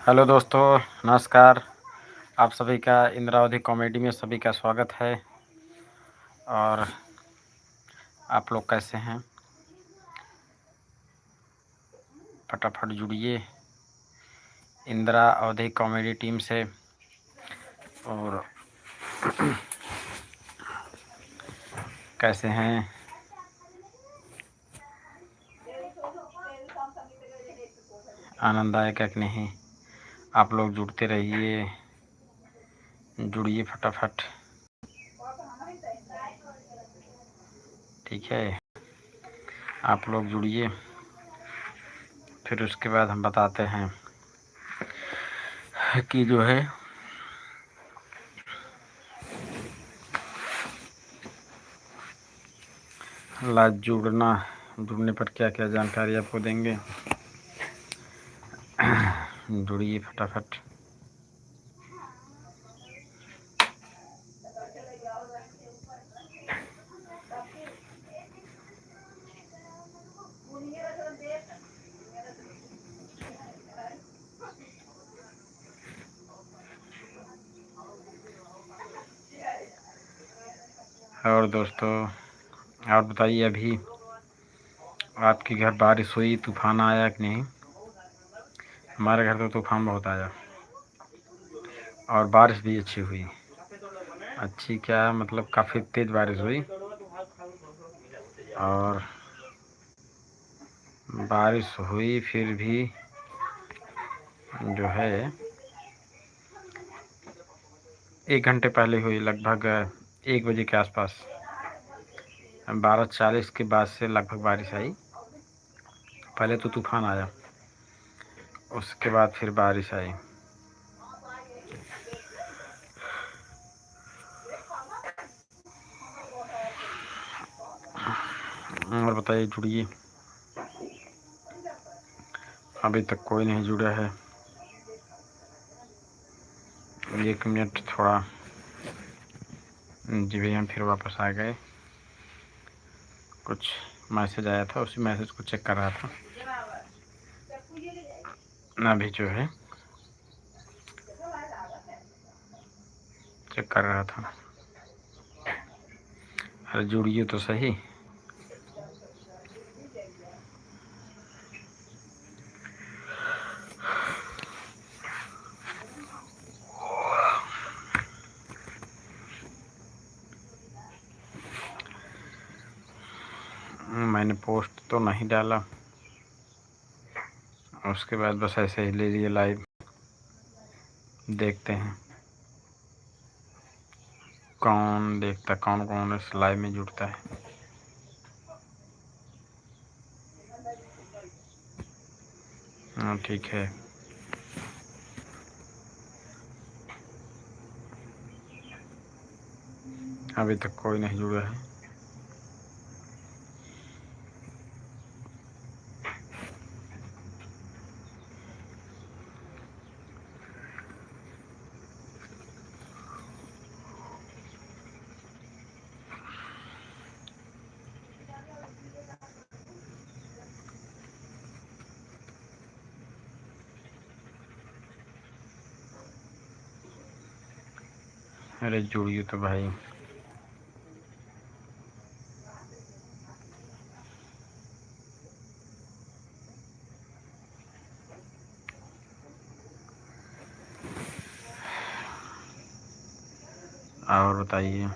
Hello दोस्तों, नमस्कार। आप सभी का इंद्रावती कॉमेडी में सभी का स्वागत है। और आप लोग कैसे हैं? फटाफट जुड़िए इंदिरा अवधि कॉमेडी टीम से। और कैसे हैं? आनंददायक है कि नहीं? आप लोग जुड़ते रहिए, जुड़िए फटाफट। ठीक है, आप लोग जुड़िए, फिर उसके बाद हम बताते हैं कि जो है जुड़ने पर क्या क्या जानकारी आपको देंगे। जुड़िए फटाफट। और दोस्तों, आप बताइए, अभी आपके घर बारिश हुई, तूफान आया कि नहीं? हमारे घर तो तूफान बहुत आया और बारिश भी अच्छी हुई। अच्छी क्या मतलब, काफ़ी तेज़ बारिश हुई। और बारिश हुई फिर भी जो है 1 घंटे पहले हुई, लगभग 1 बजे के आसपास। 12:40 के बाद से लगभग बारिश आई। पहले तो तूफान आया, उसके बाद फिर बारिश आई। और बताइए, जुड़िए। अभी तक कोई नहीं जुड़ा है। 1 मिनट थोड़ा। जी भैया, हम फिर वापस आ गए। कुछ मैसेज आया था, उसी मैसेज को चेक कर रहा था। अभी जो है चेक कर रहा था। अरे जुड़िए तो सही। मैंने पोस्ट तो नहीं डाला, उसके बाद बस ऐसे ही ले लिए लाइव। देखते हैं कौन देखता, कौन कौन इस लाइव में जुड़ता है। हाँ ठीक है। अभी तक कोई नहीं जुड़ा है। अरे जुड़िए तो भाई। और बताइए,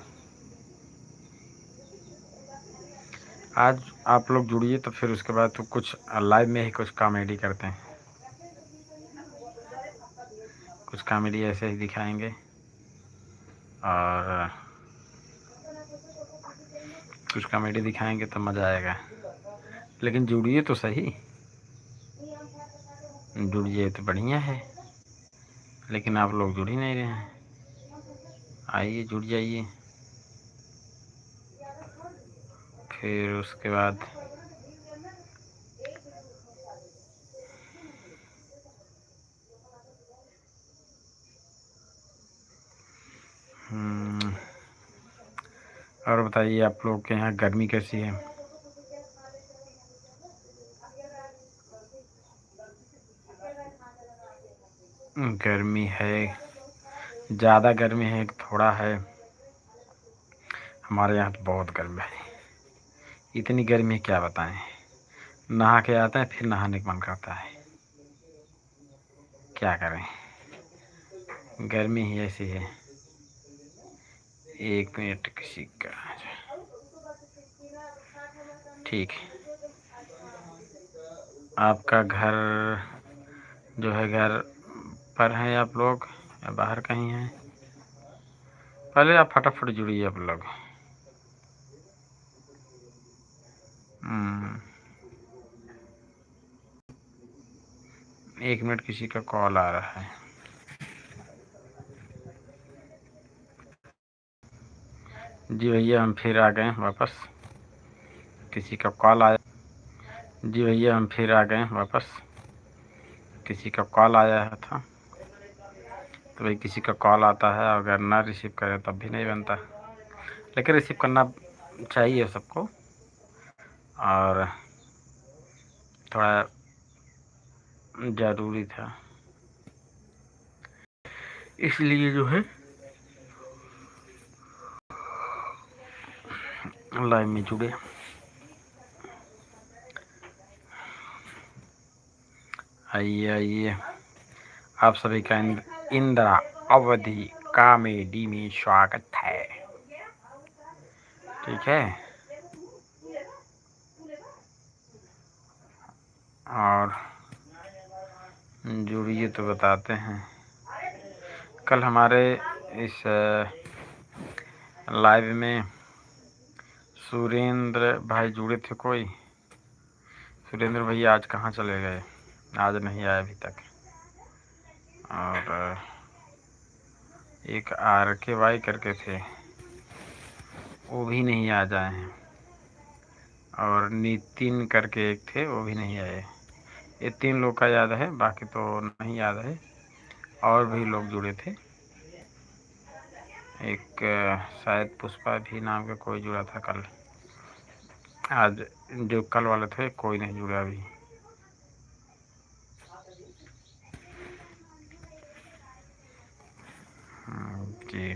आज आप लोग जुड़िए तो फिर उसके बाद तो कुछ लाइव में ही कुछ कॉमेडी करते हैं। कुछ कॉमेडी ऐसे ही दिखाएंगे और कुछ कॉमेडी दिखाएंगे तो मज़ा आएगा। लेकिन जुड़िए तो सही। जुड़िए तो बढ़िया है, लेकिन आप लोग जुड़ ही नहीं रहे हैं। आइए, जुड़ जाइए। फिर उसके बाद और बताइए, आप लोग के यहाँ गर्मी कैसी है? गर्मी है, ज़्यादा गर्मी है कि थोड़ा है। हमारे यहाँ तो बहुत गर्मी है, इतनी गर्मी है क्या बताएं। नहा के आते हैं फिर नहाने का मन करता है, क्या करें, गर्मी ही ऐसी है। एक मिनट किसी का, ठीक है। आपका घर जो है, घर पर हैं आप लोग या बाहर कहीं हैं? पहले आप फटाफट जुड़िए आप लोग। एक मिनट, किसी का कॉल आ रहा है। जी भैया, हम फिर आ गए वापस। किसी का कॉल आया। जी भैया, हम फिर आ गए वापस। किसी का कॉल आया है था, तो भाई किसी का कॉल आता है, अगर ना रिसीव करें तब भी नहीं बनता, लेकिन रिसीव करना चाहिए सबको, और थोड़ा ज़रूरी था, इसलिए जो है लाइव में जुड़े। आइए आइए, आप सभी का इंदिरा अवधि कॉमेडी में स्वागत है। ठीक है, और जुड़िए तो बताते हैं। कल हमारे इस लाइव में सुरेंद्र भाई जुड़े थे। कोई सुरेंद्र भैया आज कहाँ चले गए, आज नहीं आए अभी तक। और एक RKY करके थे, वो भी नहीं आ जाए हैं। और नितिन करके एक थे, वो भी नहीं आए। ये 3 लोग का याद है, बाकी तो नहीं याद है। और भी लोग जुड़े थे, एक शायद पुष्पा भी नाम का कोई जुड़ा था कल। आज जो कल वाले थे कोई नहीं जुड़ा अभी। जी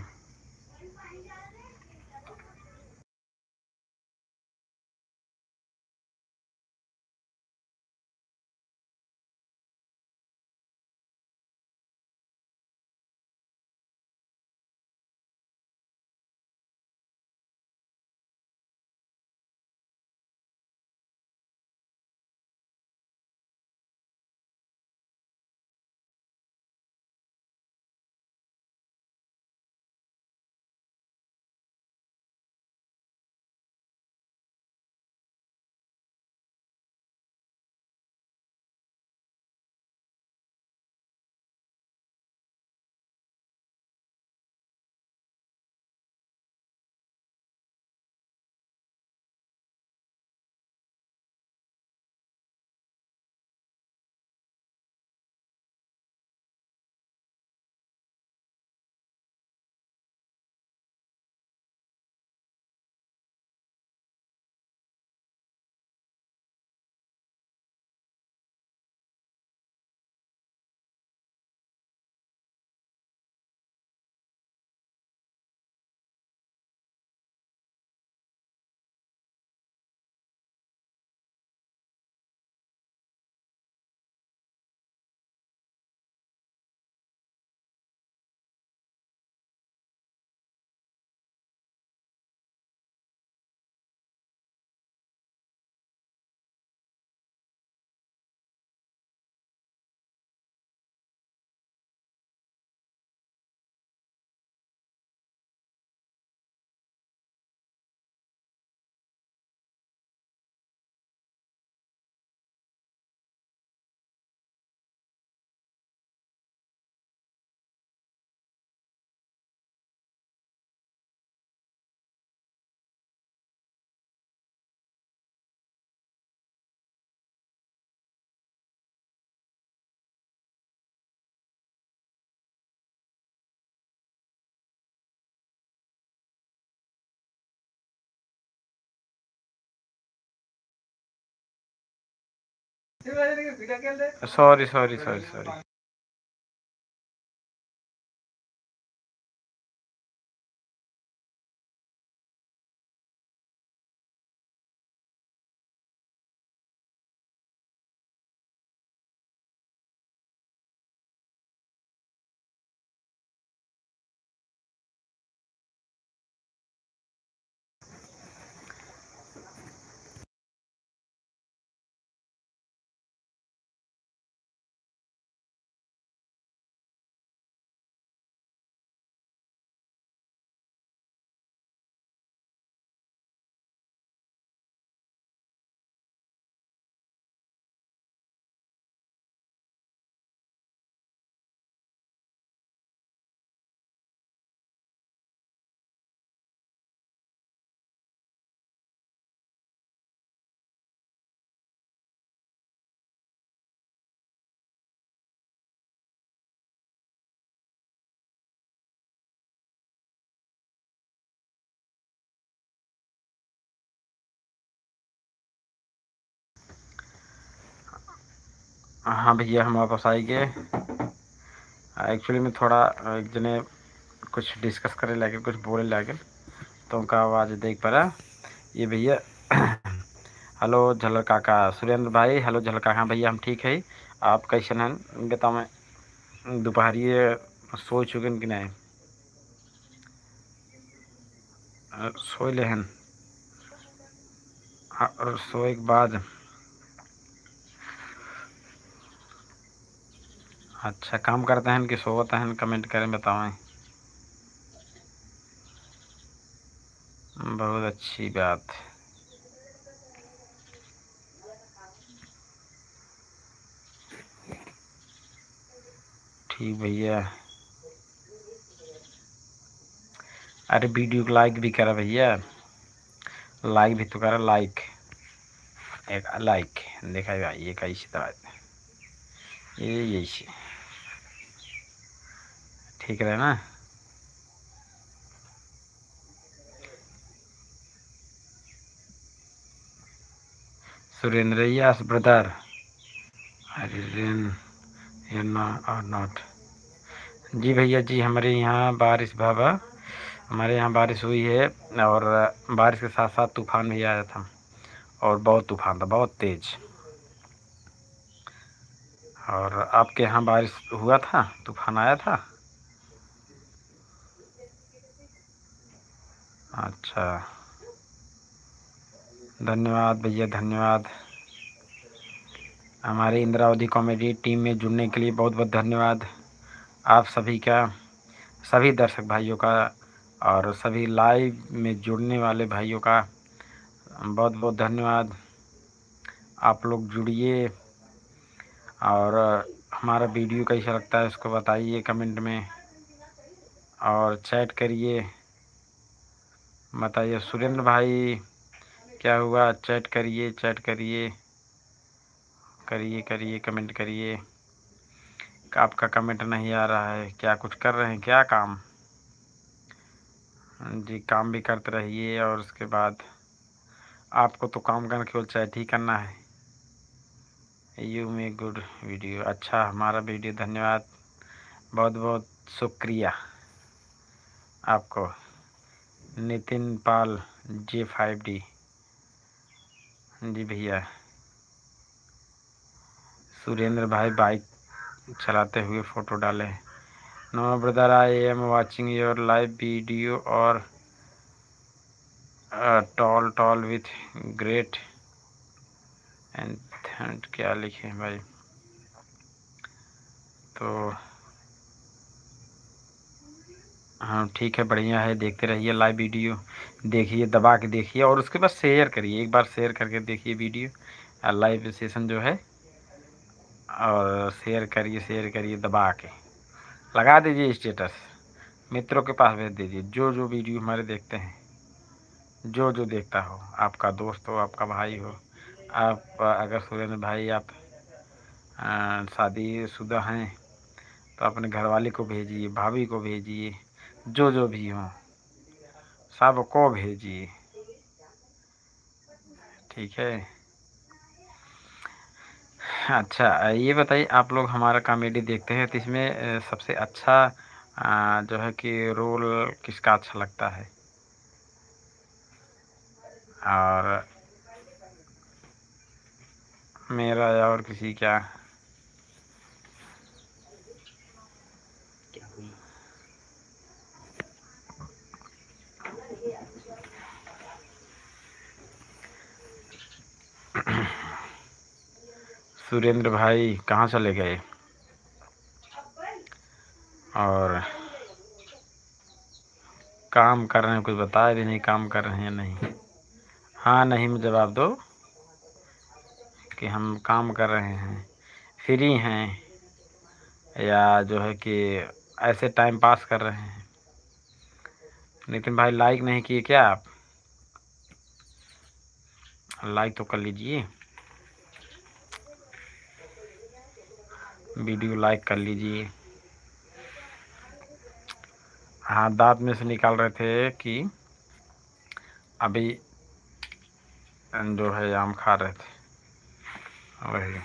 सॉरी सॉरी सॉरी सॉरी। हाँ भैया हम वापस आएंगे। एक्चुअली में थोड़ा एक जने कुछ डिस्कस करे लगे, कुछ बोले लगे, तो उनका आवाज़ देख पा रहा ये भैया। हेलो झलर काका, सुरेंद्र भाई, हेलो झलर काका। भैया हम ठीक है, आप कैसे हैं बताओ। मैं दोपहरिए सो चुके कि नहीं? सोए ले हैं और सोए के बाद अच्छा काम करते हैं कि सोते हैं? कमेंट करें, बताएं। बहुत अच्छी बात। ठीक भैया। अरे वीडियो को लाइक भी करा भैया, लाइक भी तो करा। लाइक एक लाइक देखा भाई, ये कैसी तरह ये यही ठीक रहे ना। सुरेंद्र यस ब्रदर, और नॉट। जी भैया जी, हमारे यहाँ बारिश बाबा, हमारे यहाँ बारिश हुई है, और बारिश के साथ साथ तूफान भी आया था, और बहुत तूफान था, बहुत तेज। और आपके यहाँ बारिश हुआ था, तूफान आया था? अच्छा, धन्यवाद भैया, धन्यवाद। हमारी इंद्रावती कॉमेडी टीम में जुड़ने के लिए बहुत बहुत धन्यवाद आप सभी का, सभी दर्शक भाइयों का, और सभी लाइव में जुड़ने वाले भाइयों का बहुत बहुत धन्यवाद। आप लोग जुड़िए, और हमारा वीडियो कैसा लगता है उसको बताइए कमेंट में, और चैट करिए, बताइए सुरेंद्र भाई क्या हुआ। चैट करिए, चैट करिए, करिए करिए, कमेंट करिए। आपका कमेंट नहीं आ रहा है, क्या कुछ कर रहे हैं क्या काम? जी काम भी करते रहिए, और उसके बाद आपको तो काम करना केवल चैट ही करना है। You make good video. अच्छा हमारा वीडियो, धन्यवाद, बहुत बहुत शुक्रिया आपको। नितिन पाल J5D, जी भैया। सुरेंद्र भाई बाइक चलाते हुए फ़ोटो डाले। No brother, I am watching your live video और tall tall with great and क्या लिखे भाई? तो हाँ ठीक है, बढ़िया है, देखते रहिए लाइव वीडियो, देखिए दबा के देखिए, और उसके बाद शेयर करिए, एक बार शेयर करके देखिए वीडियो लाइव सेशन जो है, और शेयर करिए दबा के, लगा दीजिए स्टेटस, मित्रों के पास भेज दीजिए, जो जो वीडियो हमारे देखते हैं, जो जो देखता हो, आपका दोस्त हो, आपका भाई हो। आप अगर सुरेंद्र भाई आप शादीशुदा हैं तो अपने घरवाले को भेजिए, भाभी को भेजिए, जो जो भी हो सबको भेजिए, ठीक है। अच्छा ये बताइए, आप लोग हमारा कॉमेडी देखते हैं तो इसमें सबसे अच्छा जो है कि रोल किसका अच्छा लगता है? और मेरा या और किसी क्या? सुरेंद्र भाई कहाँ चले गए? और काम कर रहे हैं, कुछ बताया भी नहीं, काम कर रहे हैं नहीं। हाँ नहीं में जवाब दो कि हम काम कर रहे हैं, फ्री हैं, या जो है कि ऐसे टाइम पास कर रहे हैं। नितिन भाई लाइक नहीं किए क्या आप? लाइक तो कर लीजिए, वीडियो लाइक कर लीजिए। हाँ दांत में से निकाल रहे थे कि अभी जो है आम खा रहे थे, वही।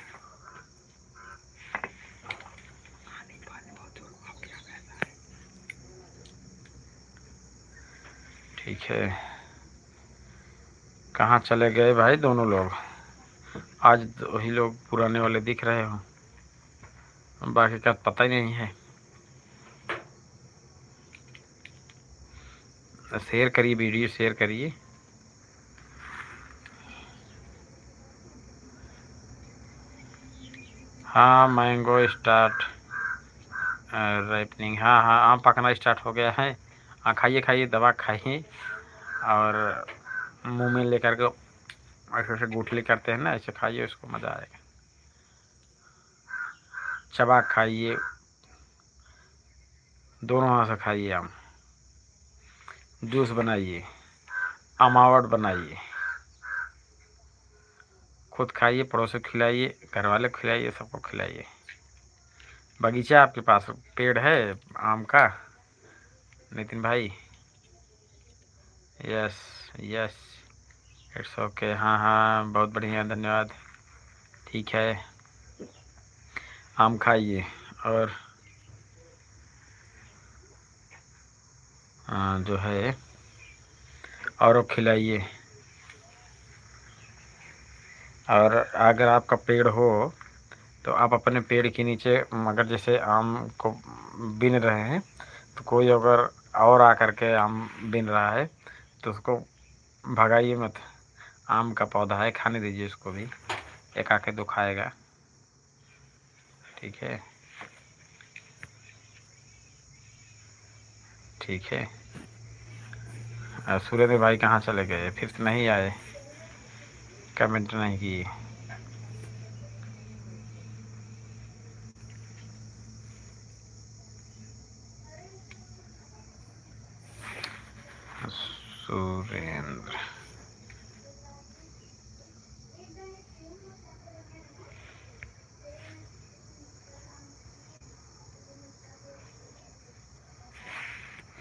ठीक है। कहाँ चले गए भाई दोनों लोग? आज वही लोग पुराने वाले दिख रहे हो, बाकी का पता ही नहीं है। शेयर करिए, वीडियो शेयर करिए। हाँ, मैंगो स्टार्ट राइपनिंग। हाँ हाँ, आम पकना स्टार्ट हो गया है। हाँ, खाइए खाइए, दवा खाइए और मुंह में लेकर के ऐसे ऐसे गुठली करते हैं ना, ऐसे खाइए, उसको मज़ा आएगा। चबा खाइए, दोनों हाथ से खाइए आम। जूस बनाइए, अमावट बनाइए, खुद खाइए, पड़ोसी को खिलाइए, घर वाले को खिलाइए, सबको खिलाइए। बगीचा आपके पास पेड़ है आम का नितिन भाई? Yes yes, it's okay. हाँ हाँ, बहुत बढ़िया, धन्यवाद। ठीक है, आम खाइए और जो है औरों खिलाइए। और अगर आपका पेड़ हो तो आप अपने पेड़ के नीचे, अगर जैसे आम को बीन रहे हैं तो कोई अगर और आकर के आम बीन रहा है तो उसको भगाइए मत। आम का पौधा है, खाने दीजिए उसको भी, एक आके दो खाएगा। ठीक है, ठीक है। सूर्य भाई कहाँ चले गए? फिर से नहीं आए, कमेंट नहीं किए। सुरेंद्र,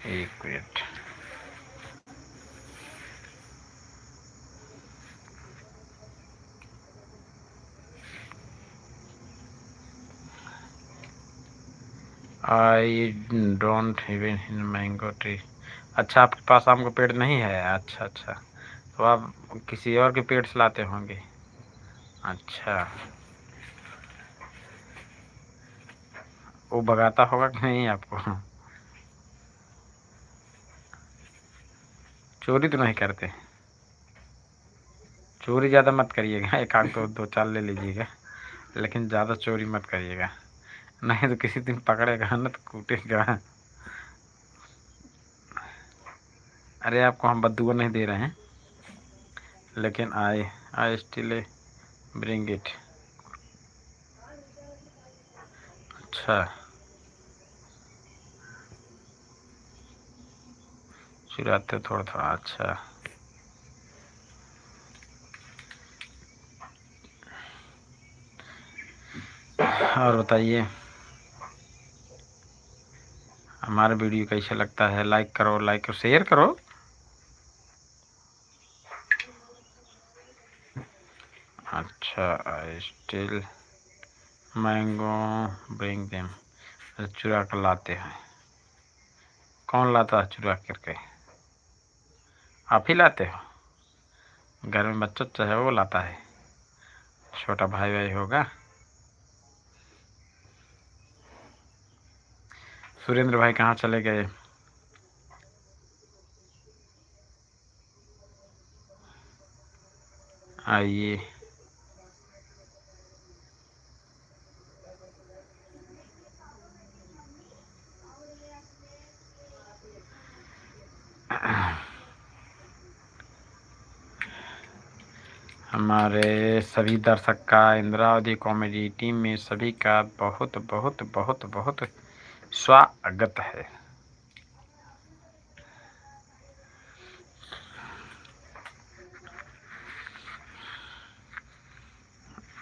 एक minute. I don't even in mango tree. अच्छा, आपके पास आम का पेड़ नहीं है? अच्छा अच्छा, तो आप किसी और के पेड़ से लाते होंगे। अच्छा, वो भगाता होगा कि नहीं आपको? चोरी तो नहीं करते? चोरी ज़्यादा मत करिएगा, एक आध दो दो चार ले लीजिएगा, लेकिन ज़्यादा चोरी मत करिएगा, नहीं तो किसी दिन पकड़ेगा ना तो कूटेगा। अरे आपको हम बद्दुआ नहीं दे रहे हैं, लेकिन आई स्टिल ब्रिंग इट। अच्छा, चुराते हो थोड़ा थोड़ा, अच्छा। और बताइए, हमारा वीडियो कैसा लगता है? लाइक करो, लाइक करो, शेयर करो। अच्छा, I still mango bring them. चुरा कर लाते हैं? कौन लाता है चुरा करके? आप ही लाते हो? घर में बच्चा चाहे वो लाता है, छोटा भाई भाई होगा। सुरेंद्र भाई कहाँ चले गए? आइए, हमारे सभी दर्शक का, इंद्रावती कॉमेडी टीम में सभी का बहुत बहुत बहुत बहुत स्वागत है।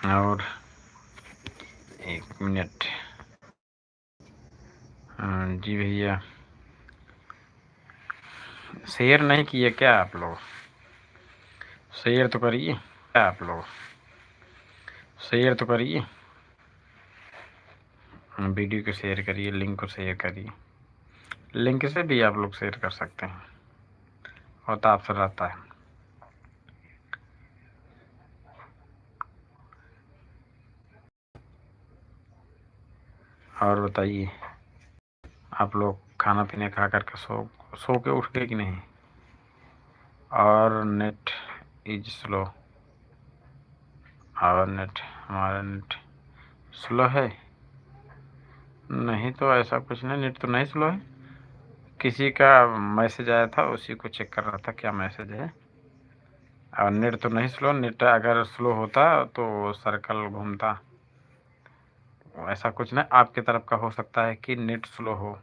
और एक मिनट, जी भैया, शेयर नहीं किए क्या आप लोग? शेयर तो करिए, क्या आप लोग शेयर तो करिए, वीडियो को शेयर करिए, लिंक को शेयर करिए, लिंक से भी आप लोग शेयर कर सकते हैं। होता अफसर रहता है। और बताइए, आप लोग खाना पीने खा करके सो के उठ गए कि नहीं? और नेट इज स्लो। और नेट, हमारा नेट स्लो है? नहीं तो ऐसा कुछ नहीं, नेट तो नहीं स्लो है। किसी का मैसेज आया था, उसी को चेक कर रहा था क्या मैसेज है। और नेट तो नहीं स्लो, नेट अगर स्लो होता तो सर्कल घूमता। ऐसा कुछ नहीं, आपकी तरफ का हो सकता है कि नेट स्लो हो।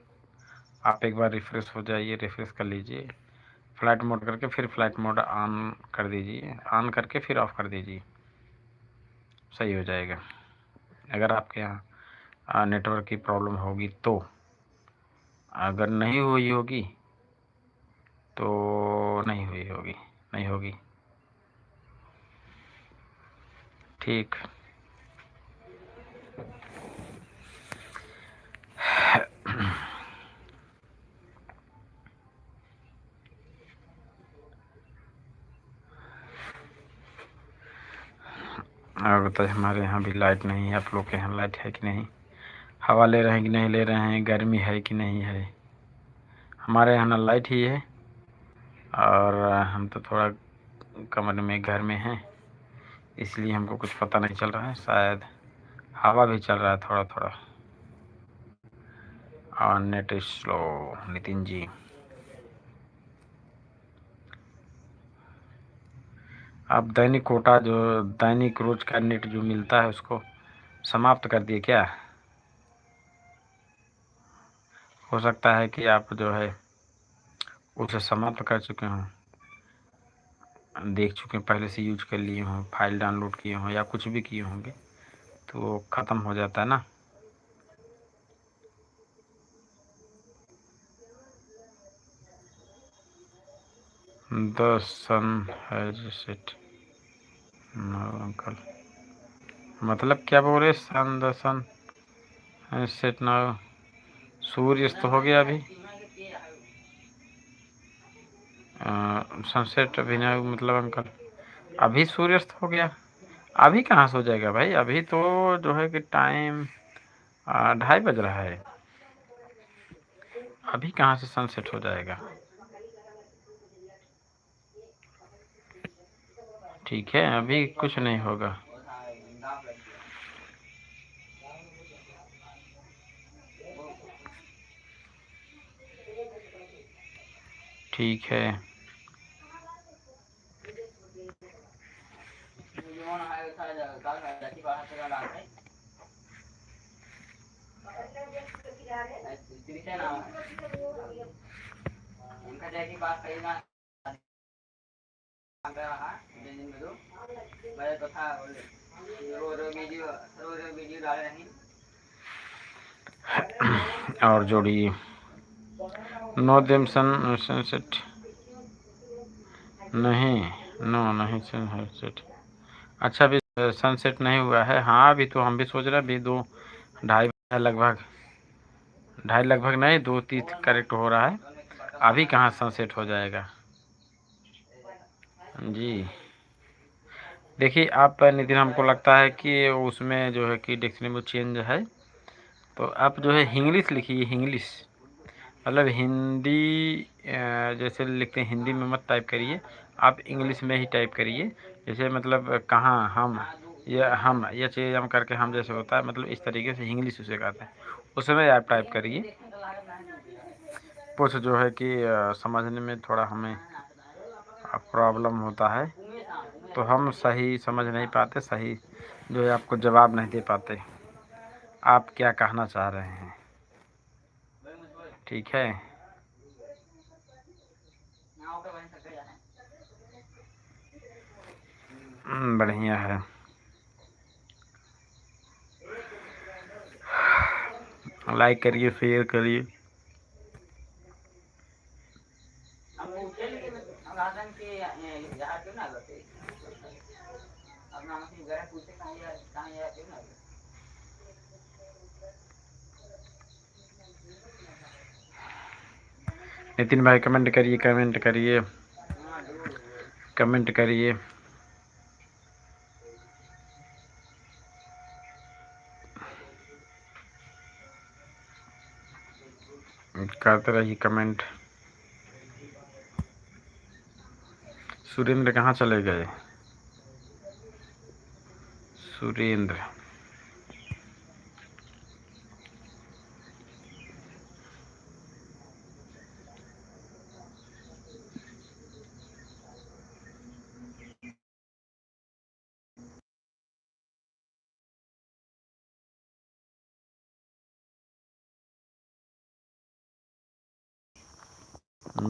आप एक बार रिफ्रेश हो जाइए, रिफ्रेश कर लीजिए, फ्लाइट मोड करके फिर फ्लाइट मोड ऑन कर दीजिए, ऑन करके फिर ऑफ़ कर दीजिए, सही हो जाएगा। अगर आपके यहाँ नेटवर्क की प्रॉब्लम होगी तो। अगर नहीं हुई होगी तो नहीं हुई होगी, नहीं होगी। ठीक। और बताइए, हमारे यहाँ भी लाइट नहीं है, आप लोग के यहाँ लाइट है कि नहीं? हवा ले रहे हैं कि नहीं ले रहे हैं? गर्मी है कि नहीं है? हमारे यहाँ ना लाइट ही है, और हम तो थोड़ा कमरे में घर में हैं, इसलिए हमको कुछ पता नहीं चल रहा है। शायद हवा भी चल रहा है थोड़ा थोड़ा। और नेट स्लो, नितिन जी। आप दैनिक कोटा, जो दैनिक रोज का नेट जो मिलता है, उसको समाप्त कर दिए क्या? हो सकता है कि आप जो है उसे समाप्त कर चुके हों, देख चुके हैं, पहले से यूज कर लिए हों, फाइल डाउनलोड किए हों या कुछ भी किए होंगे, तो ख़त्म हो जाता है ना। The sun has set. No uncle, मतलब क्या बोल रहे? Sun, the sun has set now. सूर्य अस्त हो गया अभी। सनसेट अभी ना, मतलब अंकल अभी सूर्य अस्त हो गया? अभी कहाँ से हो जाएगा भाई? अभी तो जो है कि टाइम 2:30 बज रहा है। अभी कहाँ से सनसेट हो जाएगा? ठीक है, अभी कुछ नहीं होगा। ठीक है। और जोड़िए। नो देम सनसेट नहीं, नो नहीं सनसेट। अच्छा, अभी सनसेट नहीं हुआ है। हाँ, अभी तो हम भी सोच रहे हैं, अभी 2:30 लगभग, 2:30 लगभग नहीं, 2:30 करेक्ट हो रहा है। अभी कहाँ सनसेट हो जाएगा जी। देखिए आप नितिन, हमको लगता है कि उसमें जो है कि डिक्शनरी में चेंज है, तो आप जो है इंग्लिश लिखिए, इंग्लिश मतलब हिंदी, जैसे लिखते हैं हिंदी में मत टाइप करिए, आप इंग्लिश में ही टाइप करिए। जैसे मतलब कहाँ हम, या हम, या चीज़ हम करके हम जैसे होता है, मतलब इस तरीके से इंग्लिश उसे कहते हैं, उसमें आप टाइप करिए। कुछ जो है कि समझने में थोड़ा हमें प्रॉब्लम होता है, तो हम सही समझ नहीं पाते, सही जो है आपको जवाब नहीं दे पाते, आप क्या कहना चाह रहे हैं। ठीक है। बढ़िया है। लाइक करिए, शेयर करिए। नितिन भाई कमेंट करिए, कमेंट करिए। कमेंट करिए। करते रहिए कमेंट। सुरेंद्र कहाँ चले गए? सुरेंद्र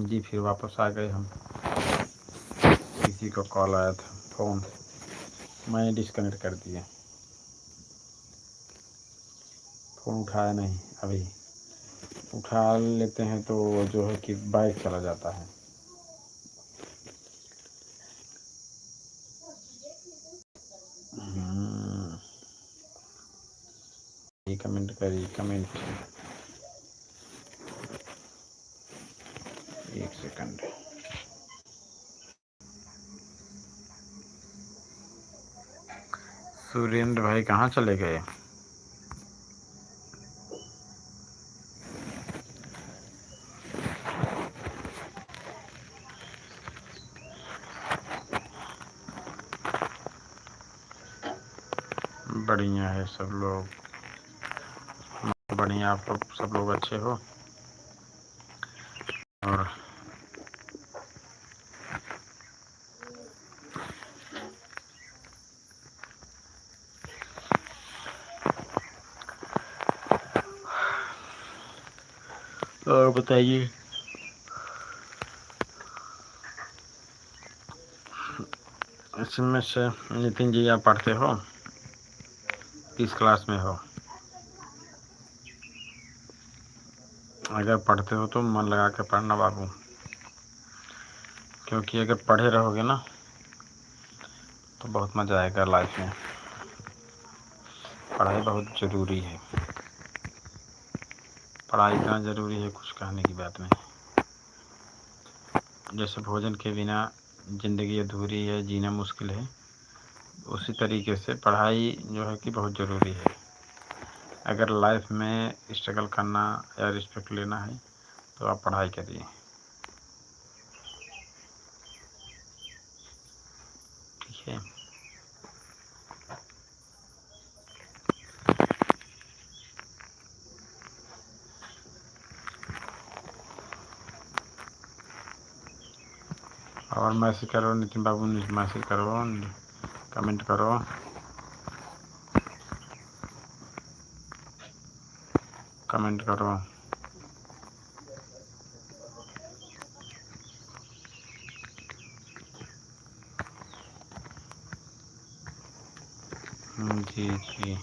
जी, फिर वापस आ गए हम। किसी को कॉल आया था, फ़ोन मैंने डिस्कनेक्ट कर दिया। फ़ोन उठाया नहीं, अभी उठा लेते हैं तो जो है कि बाइक चला जाता है। ये कमेंट करिए, कमेंट। 1 सेकंड। सुरेंद्र भाई कहाँ चले गए? बढ़िया है सब लोग, बढ़िया। आप लोग सब लोग अच्छे हो? और बताइए। इसमें से नितिन जी आप पढ़ते हो? किस क्लास में हो? अगर पढ़ते हो तो मन लगा के पढ़ना बाबू, क्योंकि अगर पढ़े रहोगे ना तो बहुत मज़ा आएगा लाइफ में। पढ़ाई बहुत ज़रूरी है। पढ़ाई इतना ज़रूरी है, कुछ कहने की बात नहीं। जैसे भोजन के बिना ज़िंदगी अधूरी है, जीना मुश्किल है, उसी तरीके से पढ़ाई जो है कि बहुत ज़रूरी है। अगर लाइफ में स्ट्रगल करना या रिस्पेक्ट लेना है तो आप पढ़ाई करिए। ठीक है। और मैसेज करो नितिन बाबू, मैसेज करो, कमेंट करो। कमेंट करो। जी जी।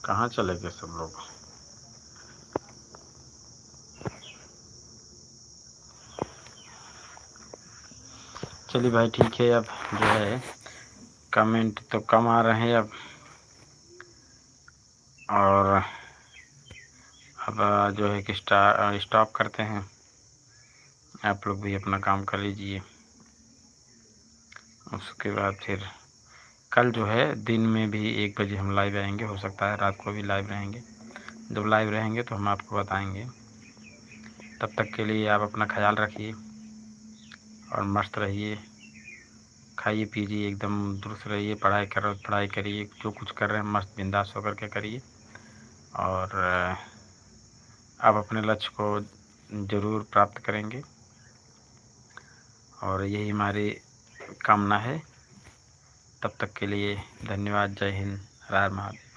कहाँ चले गए सब लोग? चलिए भाई, ठीक है। अब जो है कमेंट तो कम आ रहे हैं अब, और अब जो है कि स्टॉप करते हैं। आप लोग भी अपना काम कर लीजिए। उसके बाद फिर कल जो है दिन में भी 1 बजे हम लाइव आएंगे, हो सकता है रात को भी लाइव रहेंगे। जब लाइव रहेंगे तो हम आपको बताएंगे। तब तक के लिए आप अपना ख्याल रखिए और मस्त रहिए, खाइए पीजिए, एकदम दुरुस्त रहिए। पढ़ाई करो, पढ़ाई करिए, जो कुछ कर रहे हैं मस्त बिंदास होकर के करिए। और आप अपने लक्ष्य को ज़रूर प्राप्त करेंगे, और यही हमारी कामना है। तब तक के लिए धन्यवाद। जय हिंद, हर हर महादेव।